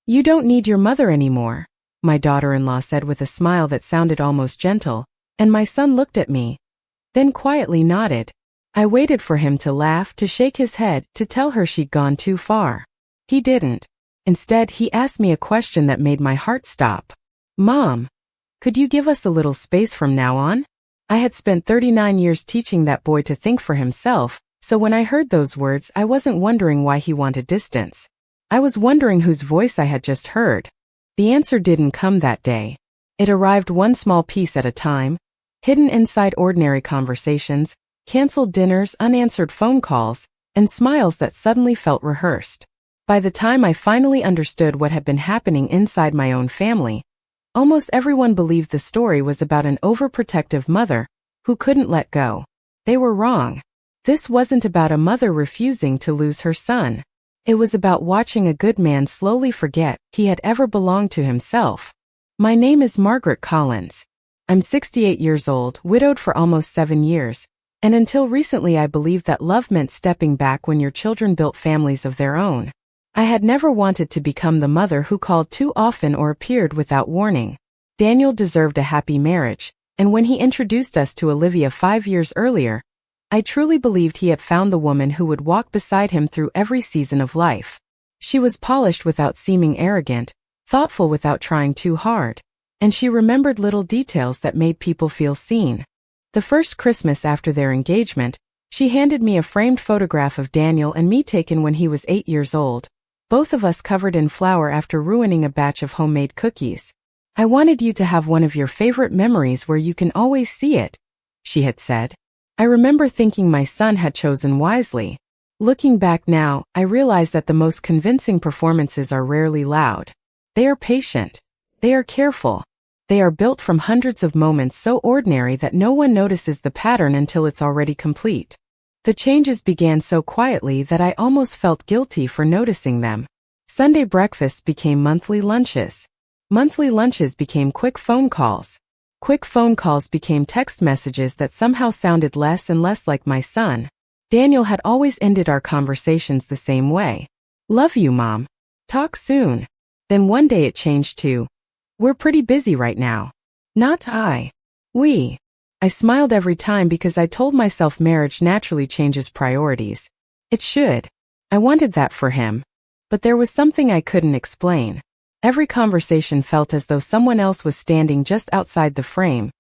You don't need your mother anymore, my daughter-in-law said with a smile that sounded almost gentle, and my son looked at me, then quietly nodded. I waited for him to laugh, to shake his head, to tell her she'd gone too far. He didn't. Instead, he asked me a question that made my heart stop. Mom, could you give us a little space from now on? I had spent 39 years teaching that boy to think for himself, so when I heard those words, I wasn't wondering why he wanted distance. I was wondering whose voice I had just heard. The answer didn't come that day. It arrived one small piece at a time, hidden inside ordinary conversations, canceled dinners, unanswered phone calls, and smiles that suddenly felt rehearsed. By the time I finally understood what had been happening inside my own family, almost everyone believed the story was about an overprotective mother who couldn't let go. They were wrong. This wasn't about a mother refusing to lose her son. It was about watching a good man slowly forget he had ever belonged to himself. My name is Margaret Collins. I'm 68 years old, widowed for almost 7 years, and until recently I believed that love meant stepping back when your children built families of their own. I had never wanted to become the mother who called too often or appeared without warning. Daniel deserved a happy marriage, and when he introduced us to Olivia 5 years earlier, I truly believed he had found the woman who would walk beside him through every season of life. She was polished without seeming arrogant, thoughtful without trying too hard, and she remembered little details that made people feel seen. The first Christmas after their engagement, she handed me a framed photograph of Daniel and me taken when he was 8 years old, both of us covered in flour after ruining a batch of homemade cookies. I wanted you to have one of your favorite memories where you can always see it, she had said. I remember thinking my son had chosen wisely. Looking back now, I realize that the most convincing performances are rarely loud. They are patient. They are careful. They are built from hundreds of moments so ordinary that no one notices the pattern until it's already complete. The changes began so quietly that I almost felt guilty for noticing them. Sunday breakfasts became monthly lunches. Monthly lunches became quick phone calls. Quick phone calls became text messages that somehow sounded less and less like my son. Daniel had always ended our conversations the same way. Love you, Mom. Talk soon. Then one day it changed to, we're pretty busy right now. Not I. We. I smiled every time because I told myself marriage naturally changes priorities. It should. I wanted that for him. But there was something I couldn't explain. Every conversation felt as though someone else was standing just outside the frame,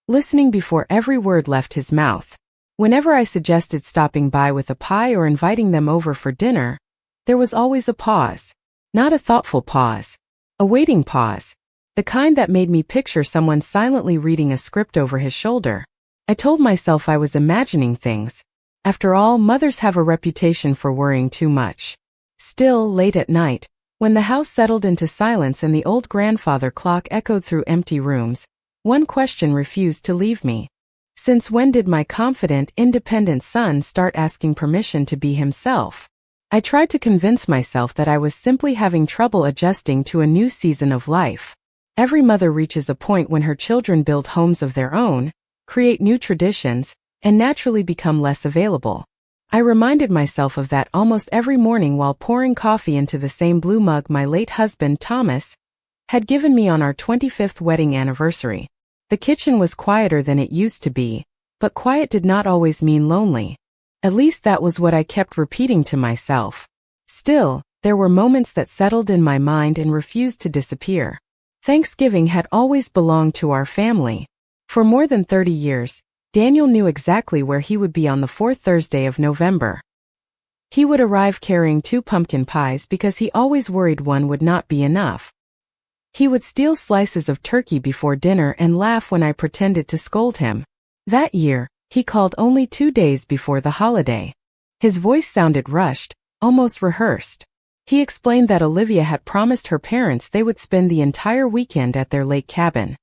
listening before every word left his mouth. Whenever I suggested stopping by with a pie or inviting them over for dinner, there was always a pause. Not a thoughtful pause. A waiting pause. The kind that made me picture someone silently reading a script over his shoulder. I told myself I was imagining things. After all, mothers have a reputation for worrying too much. Still, late at night, when the house settled into silence and the old grandfather clock echoed through empty rooms, one question refused to leave me. Since when did my confident, independent son start asking permission to be himself? I tried to convince myself that I was simply having trouble adjusting to a new season of life. Every mother reaches a point when her children build homes of their own, create new traditions, and naturally become less available. I reminded myself of that almost every morning while pouring coffee into the same blue mug my late husband, Thomas, had given me on our 25th wedding anniversary. The kitchen was quieter than it used to be, but quiet did not always mean lonely. At least that was what I kept repeating to myself. Still, there were moments that settled in my mind and refused to disappear. Thanksgiving had always belonged to our family. For more than 30 years, Daniel knew exactly where he would be on the fourth Thursday of November. He would arrive carrying 2 pumpkin pies because he always worried one would not be enough. He would steal slices of turkey before dinner and laugh when I pretended to scold him. That year, he called only 2 days before the holiday. His voice sounded rushed, almost rehearsed. He explained that Olivia had promised her parents they would spend the entire weekend at their lake cabin.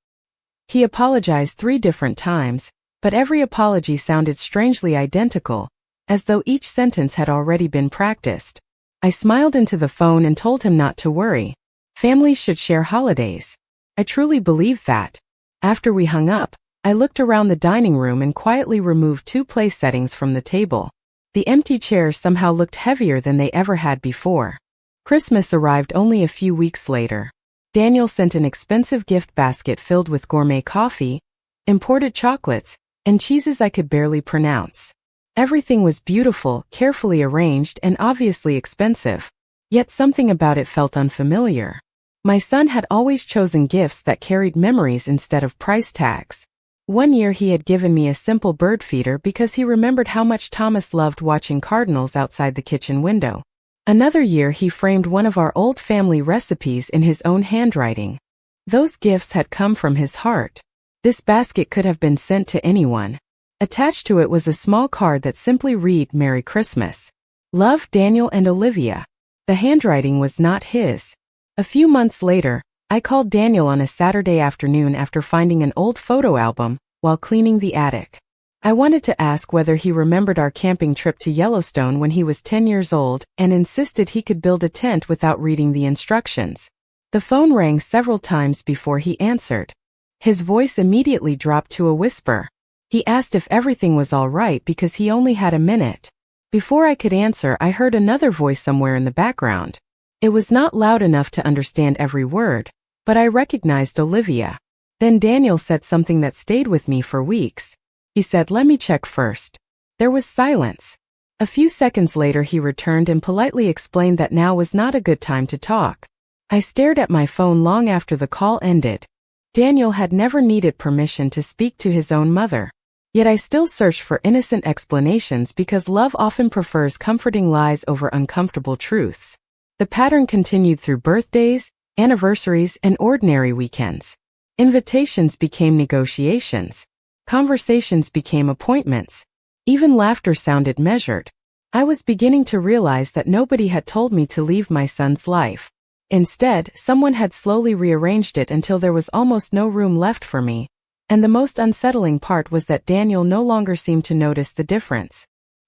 He apologized 3 different times, but every apology sounded strangely identical, as though each sentence had already been practiced. I smiled into the phone and told him not to worry. Families should share holidays. I truly believed that. After we hung up, I looked around the dining room and quietly removed 2 place settings from the table. The empty chairs somehow looked heavier than they ever had before. Christmas arrived only a few weeks later. Daniel sent an expensive gift basket filled with gourmet coffee, imported chocolates, and cheeses I could barely pronounce. Everything was beautiful, carefully arranged, and obviously expensive. Yet something about it felt unfamiliar. My son had always chosen gifts that carried memories instead of price tags. One year he had given me a simple bird feeder because he remembered how much Thomas loved watching cardinals outside the kitchen window. Another year he framed one of our old family recipes in his own handwriting. Those gifts had come from his heart. This basket could have been sent to anyone. Attached to it was a small card that simply read, "Merry Christmas. Love, Daniel and Olivia." The handwriting was not his. A few months later, I called Daniel on a Saturday afternoon after finding an old photo album while cleaning the attic. I wanted to ask whether he remembered our camping trip to Yellowstone when he was 10 years old and insisted he could build a tent without reading the instructions. The phone rang several times before he answered. His voice immediately dropped to a whisper. He asked if everything was all right because he only had a minute. Before I could answer, I heard another voice somewhere in the background. It was not loud enough to understand every word, but I recognized Olivia. Then Daniel said something that stayed with me for weeks. He said, "Let me check first." There was silence. A few seconds later he returned and politely explained that now was not a good time to talk. I stared at my phone long after the call ended. Daniel had never needed permission to speak to his own mother. Yet I still searched for innocent explanations because love often prefers comforting lies over uncomfortable truths. The pattern continued through birthdays, anniversaries, and ordinary weekends. Invitations became negotiations. Conversations became appointments. Even laughter sounded measured. I was beginning to realize that nobody had told me to leave my son's life. Instead, someone had slowly rearranged it until there was almost no room left for me. And the most unsettling part was that Daniel no longer seemed to notice the difference.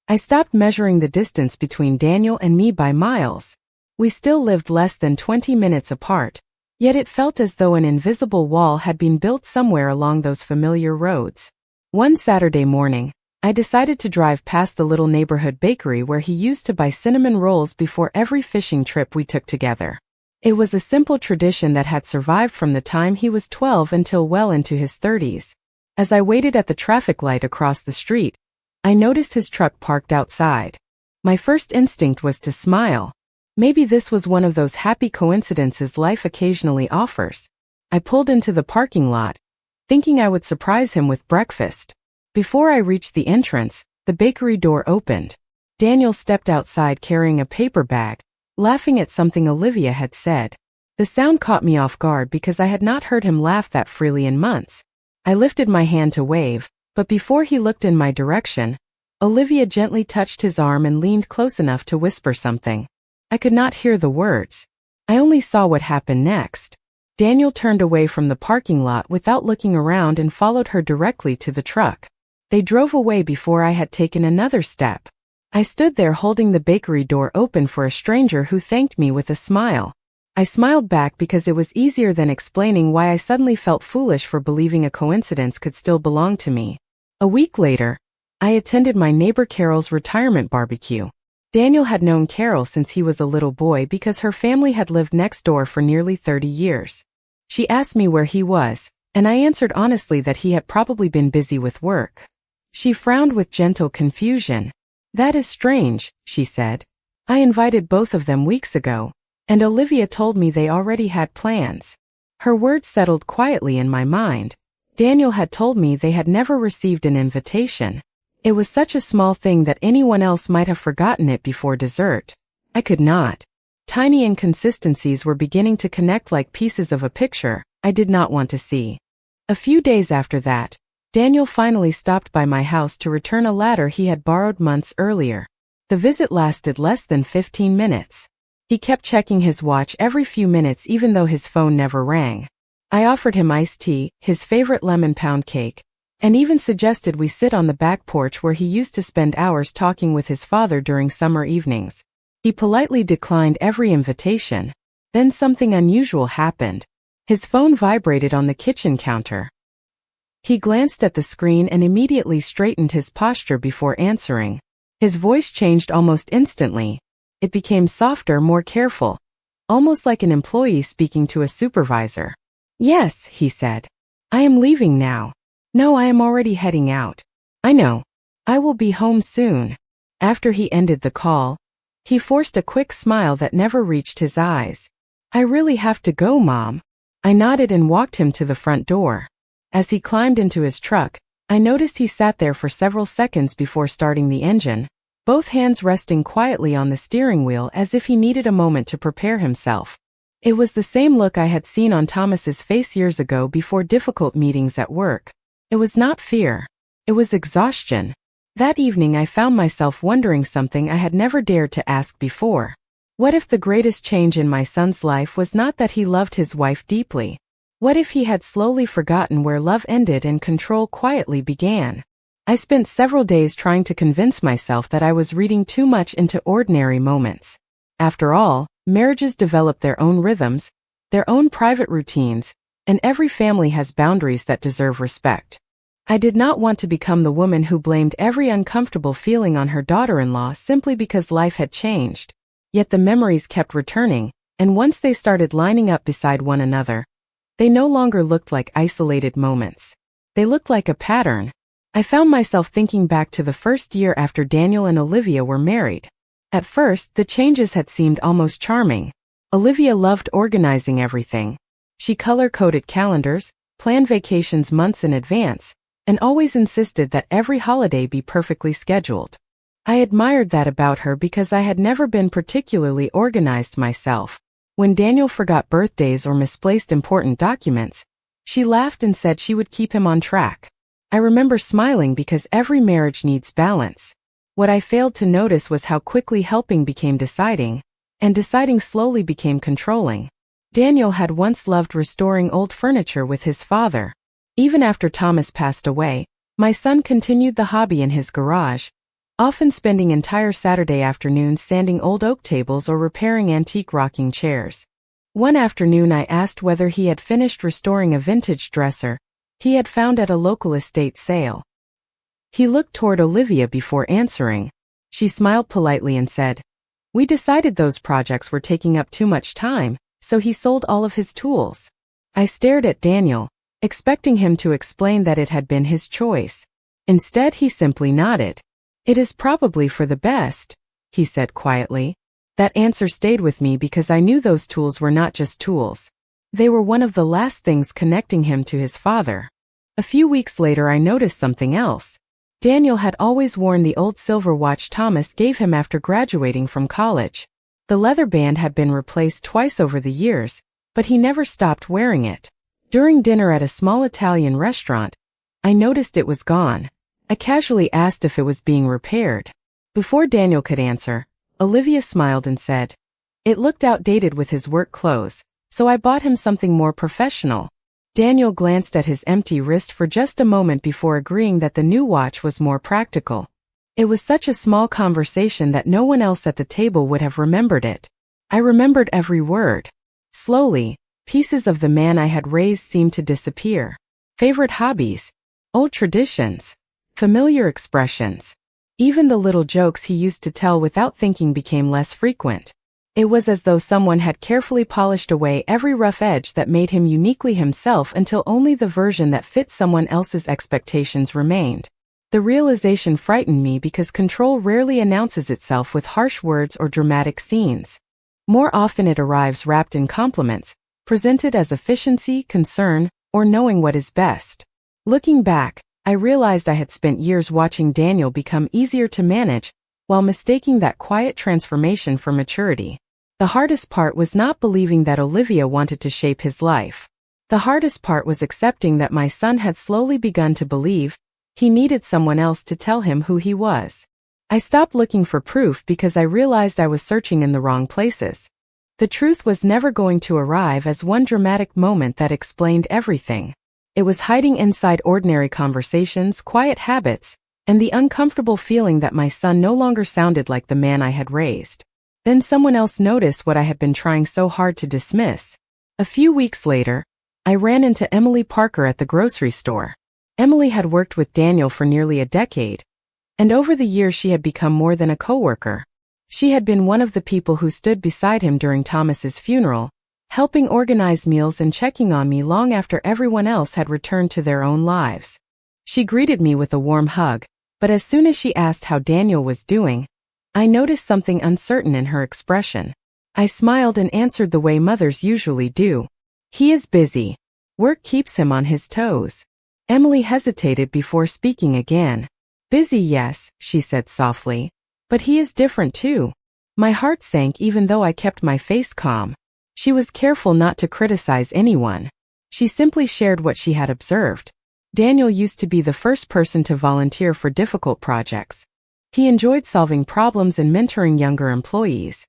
I stopped measuring the distance between Daniel and me by miles. We still lived less than 20 minutes apart, yet it felt as though an invisible wall had been built somewhere along those familiar roads. One Saturday morning, I decided to drive past the little neighborhood bakery where he used to buy cinnamon rolls before every fishing trip we took together. It was a simple tradition that had survived from the time he was 12 until well into his 30s. As I waited at the traffic light across the street, I noticed his truck parked outside. My first instinct was to smile. Maybe this was one of those happy coincidences life occasionally offers. I pulled into the parking lot, thinking I would surprise him with breakfast. Before I reached the entrance, the bakery door opened. Daniel stepped outside carrying a paper bag, laughing at something Olivia had said. The sound caught me off guard because I had not heard him laugh that freely in months. I lifted my hand to wave, but before he looked in my direction, Olivia gently touched his arm and leaned close enough to whisper something. I could not hear the words. I only saw what happened next. Daniel turned away from the parking lot without looking around and followed her directly to the truck. They drove away before I had taken another step. I stood there holding the bakery door open for a stranger who thanked me with a smile. I smiled back because it was easier than explaining why I suddenly felt foolish for believing a coincidence could still belong to me. A week later, I attended my neighbor Carol's retirement barbecue. Daniel had known Carol since he was a little boy because her family had lived next door for nearly 30 years. She asked me where he was, and I answered honestly that he had probably been busy with work. She frowned with gentle confusion. "That is strange," she said. "I invited both of them weeks ago, and Olivia told me they already had plans." Her words settled quietly in my mind. Daniel had told me they had never received an invitation. It was such a small thing that anyone else might have forgotten it before dessert. I could not. Tiny inconsistencies were beginning to connect like pieces of a picture I did not want to see. A few days after that, Daniel finally stopped by my house to return a ladder he had borrowed months earlier. The visit lasted less than 15 minutes. He kept checking his watch every few minutes even though his phone never rang. I offered him iced tea, his favorite lemon pound cake, and even suggested we sit on the back porch where he used to spend hours talking with his father during summer evenings. He politely declined every invitation. Then something unusual happened. His phone vibrated on the kitchen counter. He glanced at the screen and immediately straightened his posture before answering. His voice changed almost instantly. It became softer, more careful, almost like an employee speaking to a supervisor. "Yes," he said. "I am leaving now." "No, I am already heading out." "I know. I will be home soon." After he ended the call, he forced a quick smile that never reached his eyes. "I really have to go, Mom." I nodded and walked him to the front door. As he climbed into his truck, I noticed he sat there for several seconds before starting the engine, both hands resting quietly on the steering wheel as if he needed a moment to prepare himself. It was the same look I had seen on Thomas's face years ago before difficult meetings at work. It was not fear. It was exhaustion. That evening I found myself wondering something I had never dared to ask before. What if the greatest change in my son's life was not that he loved his wife deeply? What if he had slowly forgotten where love ended and control quietly began? I spent several days trying to convince myself that I was reading too much into ordinary moments. After all, marriages develop their own rhythms, their own private routines, and every family has boundaries that deserve respect. I did not want to become the woman who blamed every uncomfortable feeling on her daughter-in-law simply because life had changed. Yet the memories kept returning, and once they started lining up beside one another, they no longer looked like isolated moments. They looked like a pattern. I found myself thinking back to the first year after Daniel and Olivia were married. At first, the changes had seemed almost charming. Olivia loved organizing everything. She color-coded calendars, planned vacations months in advance, and always insisted that every holiday be perfectly scheduled. I admired that about her because I had never been particularly organized myself. When Daniel forgot birthdays or misplaced important documents, she laughed and said she would keep him on track. I remember smiling because every marriage needs balance. What I failed to notice was how quickly helping became deciding, and deciding slowly became controlling. Daniel had once loved restoring old furniture with his father. Even after Thomas passed away, my son continued the hobby in his garage, often spending entire Saturday afternoons sanding old oak tables or repairing antique rocking chairs. One afternoon I asked whether he had finished restoring a vintage dresser he had found at a local estate sale. He looked toward Olivia before answering. She smiled politely and said, "We decided those projects were taking up too much time, so he sold all of his tools." I stared at Daniel, expecting him to explain that it had been his choice. Instead, he simply nodded. "It is probably for the best," he said quietly. That answer stayed with me because I knew those tools were not just tools. They were one of the last things connecting him to his father. A few weeks later I noticed something else. Daniel had always worn the old silver watch Thomas gave him after graduating from college. The leather band had been replaced twice over the years, but he never stopped wearing it. During dinner at a small Italian restaurant, I noticed it was gone. I casually asked if it was being repaired. Before Daniel could answer, Olivia smiled and said, "It looked outdated with his work clothes, so I bought him something more professional." Daniel glanced at his empty wrist for just a moment before agreeing that the new watch was more practical. It was such a small conversation that no one else at the table would have remembered it. I remembered every word. Slowly, pieces of the man I had raised seemed to disappear. Favorite hobbies, old traditions, familiar expressions. Even the little jokes he used to tell without thinking became less frequent. It was as though someone had carefully polished away every rough edge that made him uniquely himself until only the version that fit someone else's expectations remained. The realization frightened me because control rarely announces itself with harsh words or dramatic scenes. More often it arrives wrapped in compliments, presented as efficiency, concern, or knowing what is best. Looking back, I realized I had spent years watching Daniel become easier to manage, while mistaking that quiet transformation for maturity. The hardest part was not believing that Olivia wanted to shape his life. The hardest part was accepting that my son had slowly begun to believe he needed someone else to tell him who he was. I stopped looking for proof because I realized I was searching in the wrong places. The truth was never going to arrive as one dramatic moment that explained everything. It was hiding inside ordinary conversations, quiet habits, and the uncomfortable feeling that my son no longer sounded like the man I had raised. Then someone else noticed what I had been trying so hard to dismiss. A few weeks later, I ran into Emily Parker at the grocery store. Emily had worked with Daniel for nearly a decade, and over the years she had become more than a coworker. She had been one of the people who stood beside him during Thomas's funeral, helping organize meals and checking on me long after everyone else had returned to their own lives. She greeted me with a warm hug, but as soon as she asked how Daniel was doing, I noticed something uncertain in her expression. I smiled and answered the way mothers usually do. He is busy. Work keeps him on his toes. Emily hesitated before speaking again. Busy, yes, she said softly. But he is different too. My heart sank even though I kept my face calm. She was careful not to criticize anyone. She simply shared what she had observed. Daniel used to be the first person to volunteer for difficult projects. He enjoyed solving problems and mentoring younger employees.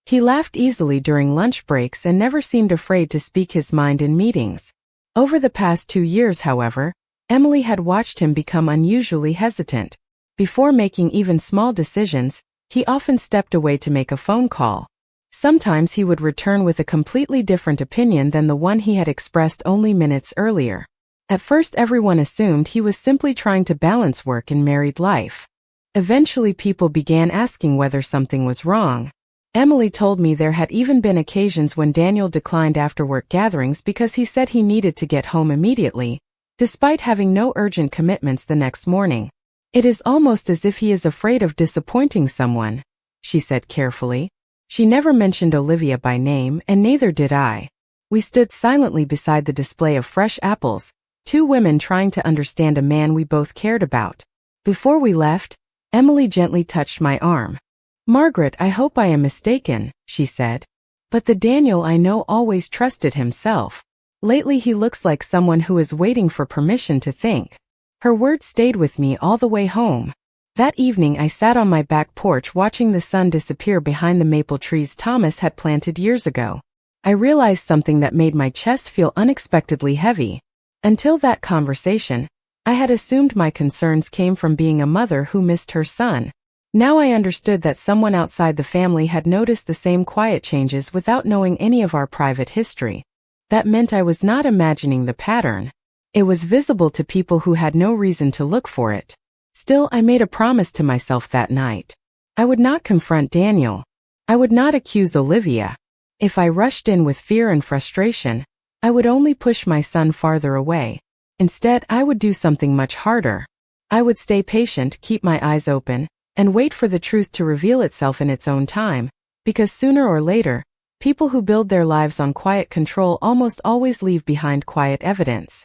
He laughed easily during lunch breaks and never seemed afraid to speak his mind in meetings. Over the past 2 years, however, Emily had watched him become unusually hesitant. Before making even small decisions, he often stepped away to make a phone call. Sometimes he would return with a completely different opinion than the one he had expressed only minutes earlier. At first, everyone assumed he was simply trying to balance work and married life. Eventually, people began asking whether something was wrong. Emily told me there had even been occasions when Daniel declined after-work gatherings because he said he needed to get home immediately, despite having no urgent commitments the next morning. It is almost as if he is afraid of disappointing someone, she said carefully. She never mentioned Olivia by name, and neither did I. We stood silently beside the display of fresh apples, 2 women trying to understand a man we both cared about. Before we left, Emily gently touched my arm. Margaret, I hope I am mistaken, she said. But the Daniel I know always trusted himself. Lately he looks like someone who is waiting for permission to think. Her words stayed with me all the way home. That evening I sat on my back porch watching the sun disappear behind the maple trees Thomas had planted years ago. I realized something that made my chest feel unexpectedly heavy. Until that conversation, I had assumed my concerns came from being a mother who missed her son. Now I understood that someone outside the family had noticed the same quiet changes without knowing any of our private history. That meant I was not imagining the pattern. It was visible to people who had no reason to look for it. Still, I made a promise to myself that night. I would not confront Daniel. I would not accuse Olivia. If I rushed in with fear and frustration, I would only push my son farther away. Instead, I would do something much harder. I would stay patient, keep my eyes open, and wait for the truth to reveal itself in its own time, because sooner or later, people who build their lives on quiet control almost always leave behind quiet evidence.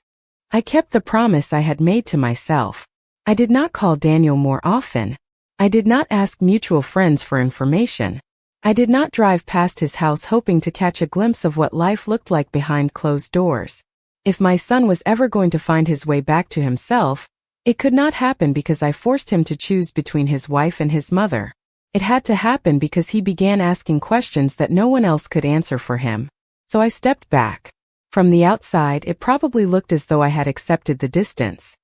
I kept the promise I had made to myself. I did not call Daniel more often. I did not ask mutual friends for information. I did not drive past his house hoping to catch a glimpse of what life looked like behind closed doors. If my son was ever going to find his way back to himself, it could not happen because I forced him to choose between his wife and his mother. It had to happen because he began asking questions that no one else could answer for him. So I stepped back. From the outside, it probably looked as though I had accepted the distance.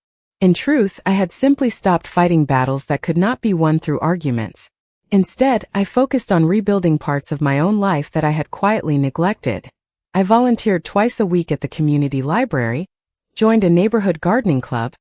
In truth, I had simply stopped fighting battles that could not be won through arguments. Instead, I focused on rebuilding parts of my own life that I had quietly neglected. I volunteered twice a week at the community library, joined a neighborhood gardening club,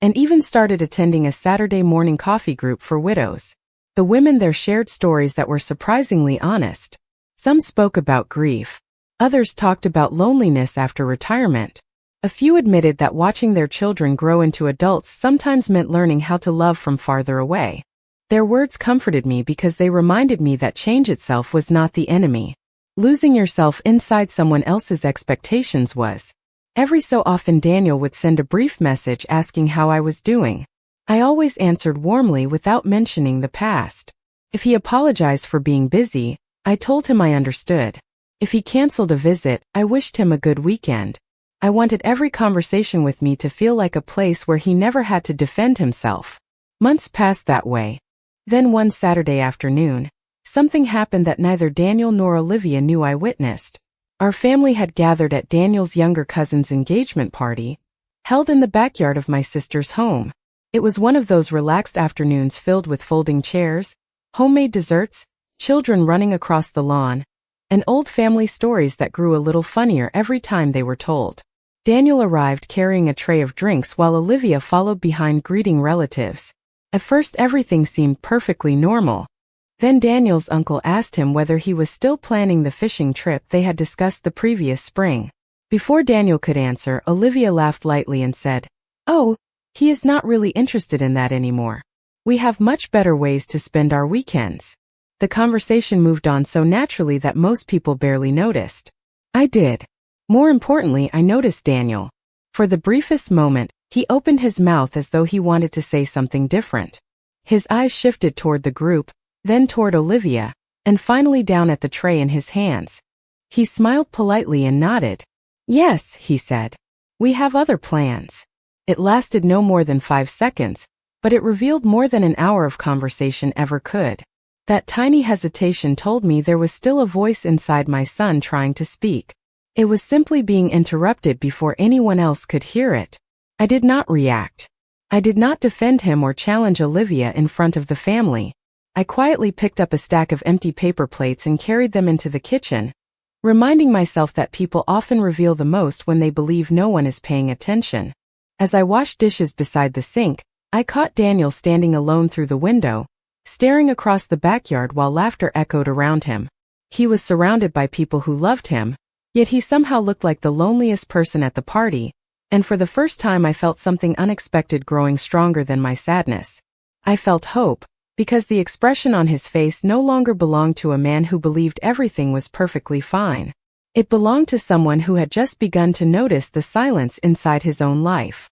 and even started attending a Saturday morning coffee group for widows. The women there shared stories that were surprisingly honest. Some spoke about grief. Others talked about loneliness after retirement. A few admitted that watching their children grow into adults sometimes meant learning how to love from farther away. Their words comforted me because they reminded me that change itself was not the enemy. Losing yourself inside someone else's expectations was. Every so often Daniel would send a brief message asking how I was doing. I always answered warmly without mentioning the past. If he apologized for being busy, I told him I understood. If he canceled a visit, I wished him a good weekend. I wanted every conversation with me to feel like a place where he never had to defend himself. Months passed that way. Then one Saturday afternoon, something happened that neither Daniel nor Olivia knew I witnessed. Our family had gathered at Daniel's younger cousin's engagement party, held in the backyard of my sister's home. It was one of those relaxed afternoons filled with folding chairs, homemade desserts, children running across the lawn, and old family stories that grew a little funnier every time they were told. Daniel arrived carrying a tray of drinks while Olivia followed behind greeting relatives. At first everything seemed perfectly normal. Then Daniel's uncle asked him whether he was still planning the fishing trip they had discussed the previous spring. Before Daniel could answer, Olivia laughed lightly and said, "Oh, he is not really interested in that anymore. We have much better ways to spend our weekends." The conversation moved on so naturally that most people barely noticed. I did. More importantly, I noticed Daniel. For the briefest moment, he opened his mouth as though he wanted to say something different. His eyes shifted toward the group, then toward Olivia, and finally down at the tray in his hands. He smiled politely and nodded. "Yes," he said. "We have other plans." It lasted no more than 5 seconds, but it revealed more than an hour of conversation ever could. That tiny hesitation told me there was still a voice inside my son trying to speak. It was simply being interrupted before anyone else could hear it. I did not react. I did not defend him or challenge Olivia in front of the family. I quietly picked up a stack of empty paper plates and carried them into the kitchen, reminding myself that people often reveal the most when they believe no one is paying attention. As I washed dishes beside the sink, I caught Daniel standing alone through the window, staring across the backyard while laughter echoed around him. He was surrounded by people who loved him, yet he somehow looked like the loneliest person at the party, and for the first time I felt something unexpected growing stronger than my sadness. I felt hope, because the expression on his face no longer belonged to a man who believed everything was perfectly fine. It belonged to someone who had just begun to notice the silence inside his own life.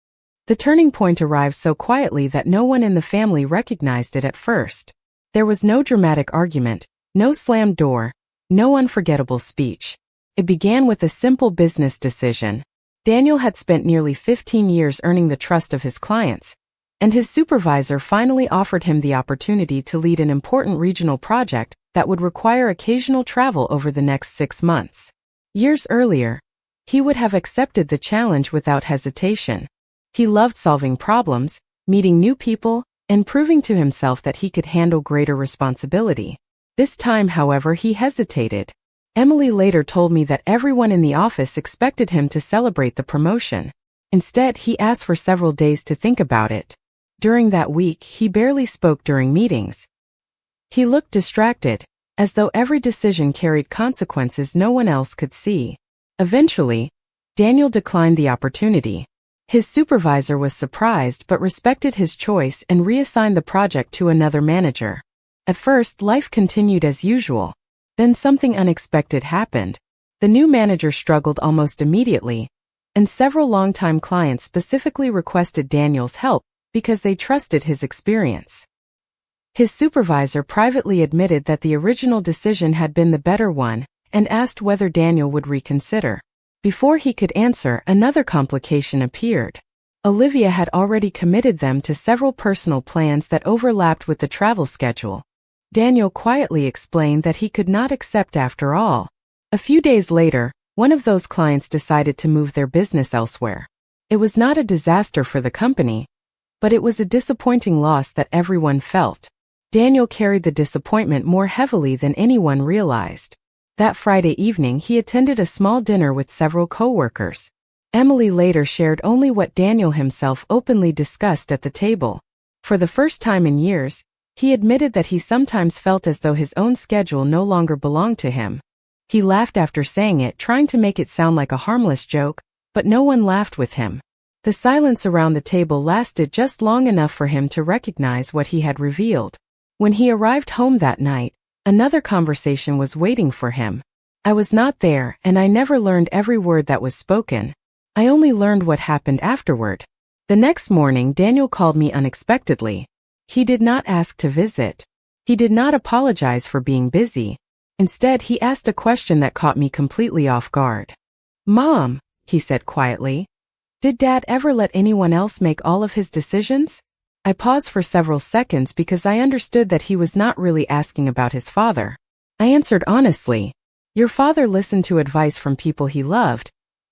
The turning point arrived so quietly that no one in the family recognized it at first. There was no dramatic argument, no slammed door, no unforgettable speech. It began with a simple business decision. Daniel had spent nearly 15 years earning the trust of his clients, and his supervisor finally offered him the opportunity to lead an important regional project that would require occasional travel over the next 6 months. Years earlier, he would have accepted the challenge without hesitation. He loved solving problems, meeting new people, and proving to himself that he could handle greater responsibility. This time, however, he hesitated. Emily later told me that everyone in the office expected him to celebrate the promotion. Instead, he asked for several days to think about it. During that week, he barely spoke during meetings. He looked distracted, as though every decision carried consequences no one else could see. Eventually, Daniel declined the opportunity. His supervisor was surprised but respected his choice and reassigned the project to another manager. At first, life continued as usual. Then something unexpected happened. The new manager struggled almost immediately, and several longtime clients specifically requested Daniel's help because they trusted his experience. His supervisor privately admitted that the original decision had been the better one and asked whether Daniel would reconsider. Before he could answer, another complication appeared. Olivia had already committed them to several personal plans that overlapped with the travel schedule. Daniel quietly explained that he could not accept after all. A few days later, one of those clients decided to move their business elsewhere. It was not a disaster for the company, but it was a disappointing loss that everyone felt. Daniel carried the disappointment more heavily than anyone realized. That Friday evening, he attended a small dinner with several co-workers. Emily later shared only what Daniel himself openly discussed at the table. For the first time in years, he admitted that he sometimes felt as though his own schedule no longer belonged to him. He laughed after saying it, trying to make it sound like a harmless joke, but no one laughed with him. The silence around the table lasted just long enough for him to recognize what he had revealed. When he arrived home that night, another conversation was waiting for him. I was not there, and I never learned every word that was spoken. I only learned what happened afterward. The next morning, Daniel called me unexpectedly. He did not ask to visit. He did not apologize for being busy. Instead, he asked a question that caught me completely off guard. "Mom," he said quietly, "did Dad ever let anyone else make all of his decisions?" I paused for several seconds because I understood that he was not really asking about his father. I answered honestly, "Your father listened to advice from people he loved,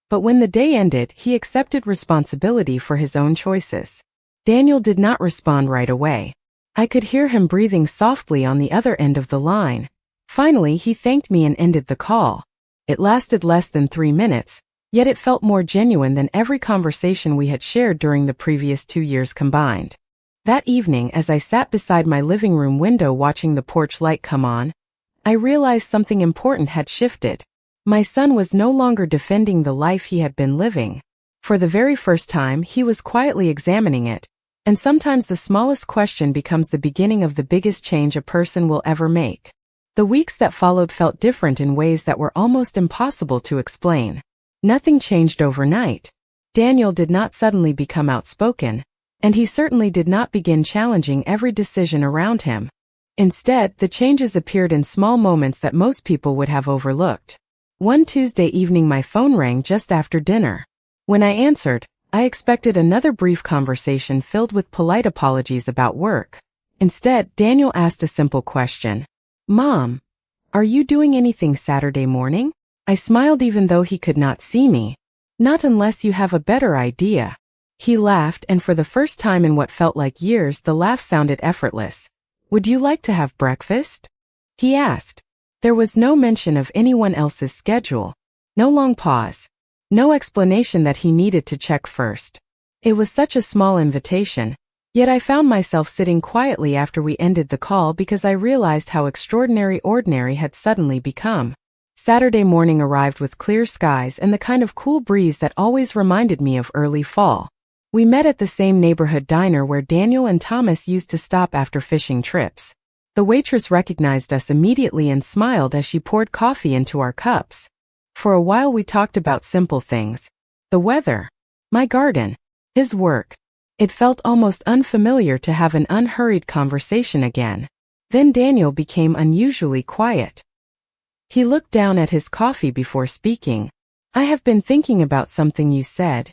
but when the day ended, he accepted responsibility for his own choices." Daniel did not respond right away. I could hear him breathing softly on the other end of the line. Finally, he thanked me and ended the call. It lasted less than 3 minutes, yet it felt more genuine than every conversation we had shared during the previous 2 years combined. That evening, as I sat beside my living room window watching the porch light come on, I realized something important had shifted. My son was no longer defending the life he had been living. For the very first time, he was quietly examining it, and sometimes the smallest question becomes the beginning of the biggest change a person will ever make. The weeks that followed felt different in ways that were almost impossible to explain. Nothing changed overnight. Daniel did not suddenly become outspoken, and he certainly did not begin challenging every decision around him. Instead, the changes appeared in small moments that most people would have overlooked. One Tuesday evening, my phone rang just after dinner. When I answered, I expected another brief conversation filled with polite apologies about work. Instead, Daniel asked a simple question. "Mom, are you doing anything Saturday morning?" I smiled even though he could not see me. "Not unless you have a better idea." He laughed, and for the first time in what felt like years, the laugh sounded effortless. "Would you like to have breakfast?" he asked. There was no mention of anyone else's schedule. No long pause. No explanation that he needed to check first. It was such a small invitation, yet I found myself sitting quietly after we ended the call because I realized how extraordinary ordinary had suddenly become. Saturday morning arrived with clear skies and the kind of cool breeze that always reminded me of early fall. We met at the same neighborhood diner where Daniel and Thomas used to stop after fishing trips. The waitress recognized us immediately and smiled as she poured coffee into our cups. For a while we talked about simple things. The weather, my garden, his work. It felt almost unfamiliar to have an unhurried conversation again. Then Daniel became unusually quiet. He looked down at his coffee before speaking. "I have been thinking about something you said,"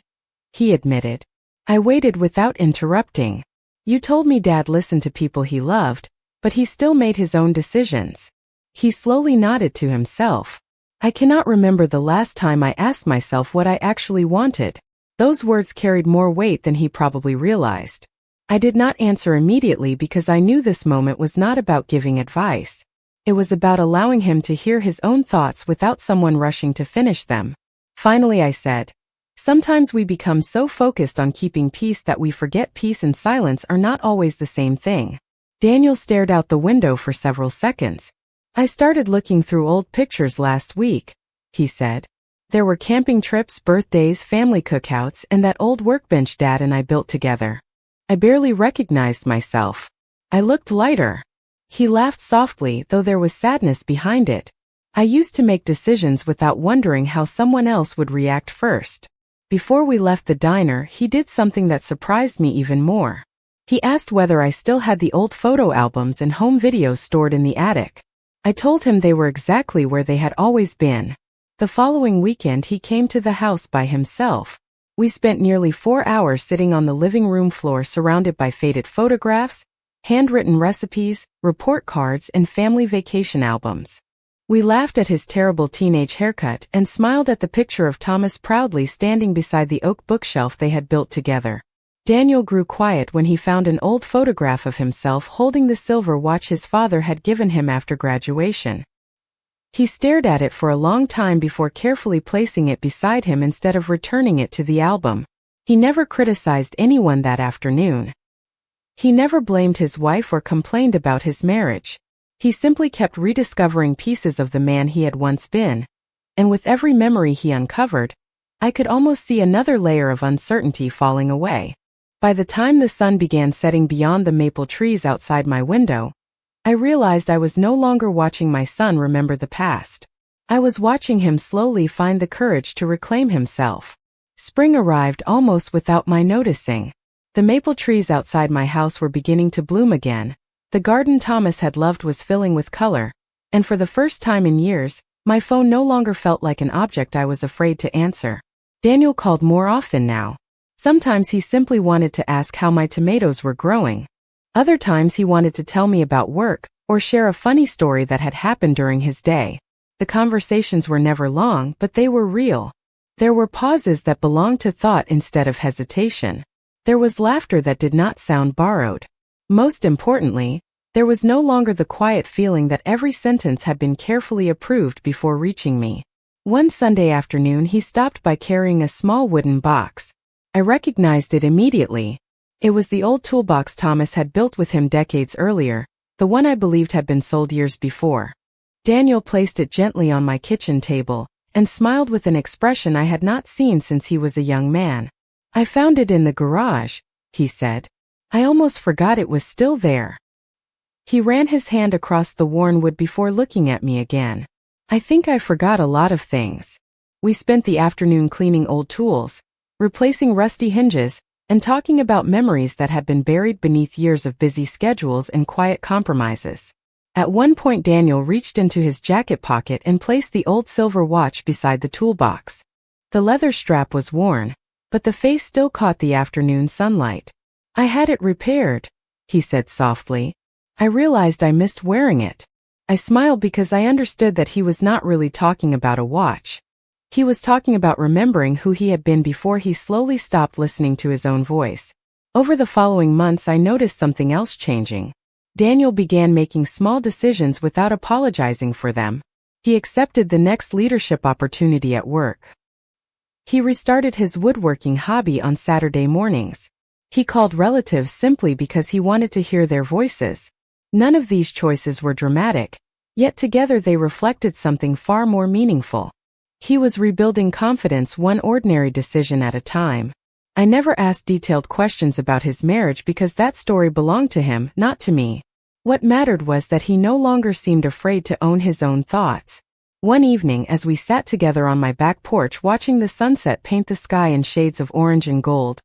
he admitted. I waited without interrupting. "You told me Dad listened to people he loved, but he still made his own decisions." He slowly nodded to himself. I cannot remember the last time I asked myself what I actually wanted. Those words carried more weight than he probably realized. I did not answer immediately because I knew this moment was not about giving advice. It was about allowing him to hear his own thoughts without someone rushing to finish them. Finally I said, "Sometimes we become so focused on keeping peace that we forget peace and silence are not always the same thing." Daniel stared out the window for several seconds. "I started looking through old pictures last week," he said. "There were camping trips, birthdays, family cookouts, and that old workbench Dad and I built together. I barely recognized myself. I looked lighter." He laughed softly, though there was sadness behind it. "I used to make decisions without wondering how someone else would react first." Before we left the diner, he did something that surprised me even more. He asked whether I still had the old photo albums and home videos stored in the attic. I told him they were exactly where they had always been. The following weekend he came to the house by himself. We spent nearly 4 hours sitting on the living room floor surrounded by faded photographs, handwritten recipes, report cards, and family vacation albums. We laughed at his terrible teenage haircut and smiled at the picture of Thomas proudly standing beside the oak bookshelf they had built together. Daniel grew quiet when he found an old photograph of himself holding the silver watch his father had given him after graduation. He stared at it for a long time before carefully placing it beside him instead of returning it to the album. He never criticized anyone that afternoon. He never blamed his wife or complained about his marriage. He simply kept rediscovering pieces of the man he had once been, and with every memory he uncovered, I could almost see another layer of uncertainty falling away. By the time the sun began setting beyond the maple trees outside my window, I realized I was no longer watching my son remember the past. I was watching him slowly find the courage to reclaim himself. Spring arrived almost without my noticing. The maple trees outside my house were beginning to bloom again. The garden Thomas had loved was filling with color, and for the first time in years, my phone no longer felt like an object I was afraid to answer. Daniel called more often now. Sometimes he simply wanted to ask how my tomatoes were growing. Other times he wanted to tell me about work, or share a funny story that had happened during his day. The conversations were never long, but they were real. There were pauses that belonged to thought instead of hesitation. There was laughter that did not sound borrowed. Most importantly, there was no longer the quiet feeling that every sentence had been carefully approved before reaching me. One Sunday afternoon he stopped by carrying a small wooden box. I recognized it immediately. It was the old toolbox Thomas had built with him decades earlier, the one I believed had been sold years before. Daniel placed it gently on my kitchen table, and smiled with an expression I had not seen since he was a young man. "I found it in the garage," he said. "I almost forgot it was still there." He ran his hand across the worn wood before looking at me again. "I think I forgot a lot of things." We spent the afternoon cleaning old tools, replacing rusty hinges, and talking about memories that had been buried beneath years of busy schedules and quiet compromises. At one point Daniel reached into his jacket pocket and placed the old silver watch beside the toolbox. The leather strap was worn, but the face still caught the afternoon sunlight. "I had it repaired," he said softly. "I realized I missed wearing it." I smiled because I understood that he was not really talking about a watch. He was talking about remembering who he had been before he slowly stopped listening to his own voice. Over the following months I noticed something else changing. Daniel began making small decisions without apologizing for them. He accepted the next leadership opportunity at work. He restarted his woodworking hobby on Saturday mornings. He called relatives simply because he wanted to hear their voices. None of these choices were dramatic, yet together they reflected something far more meaningful. He was rebuilding confidence one ordinary decision at a time. I never asked detailed questions about his marriage because that story belonged to him, not to me. What mattered was that he no longer seemed afraid to own his own thoughts. One evening as we sat together on my back porch watching the sunset paint the sky in shades of orange and gold,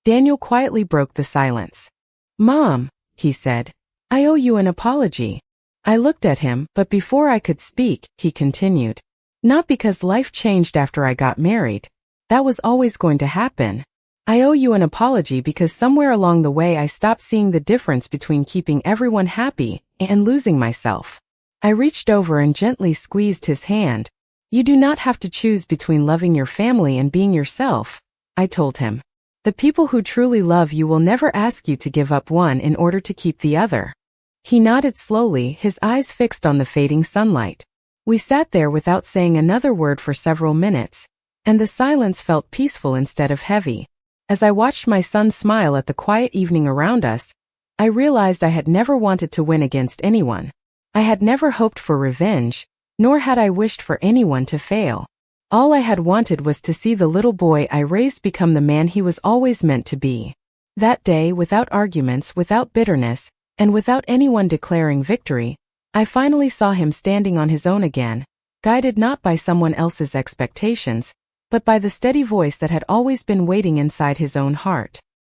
Daniel quietly broke the silence. "Mom," he said, "I owe you an apology." I looked at him, but before I could speak, he continued. "Not because life changed after I got married. That was always going to happen. I owe you an apology because somewhere along the way I stopped seeing the difference between keeping everyone happy and losing myself." I reached over and gently squeezed his hand. "You do not have to choose between loving your family and being yourself," I told him. "The people who truly love you will never ask you to give up one in order to keep the other." He nodded slowly, his eyes fixed on the fading sunlight. We sat there without saying another word for several minutes, and the silence felt peaceful instead of heavy. As I watched my son smile at the quiet evening around us, I realized I had never wanted to win against anyone. I had never hoped for revenge, nor had I wished for anyone to fail. All I had wanted was to see the little boy I raised become the man he was always meant to be. That day, without arguments, without bitterness, and without anyone declaring victory, I finally saw him standing on his own again, guided not by someone else's expectations, but by the steady voice that had always been waiting inside his own heart.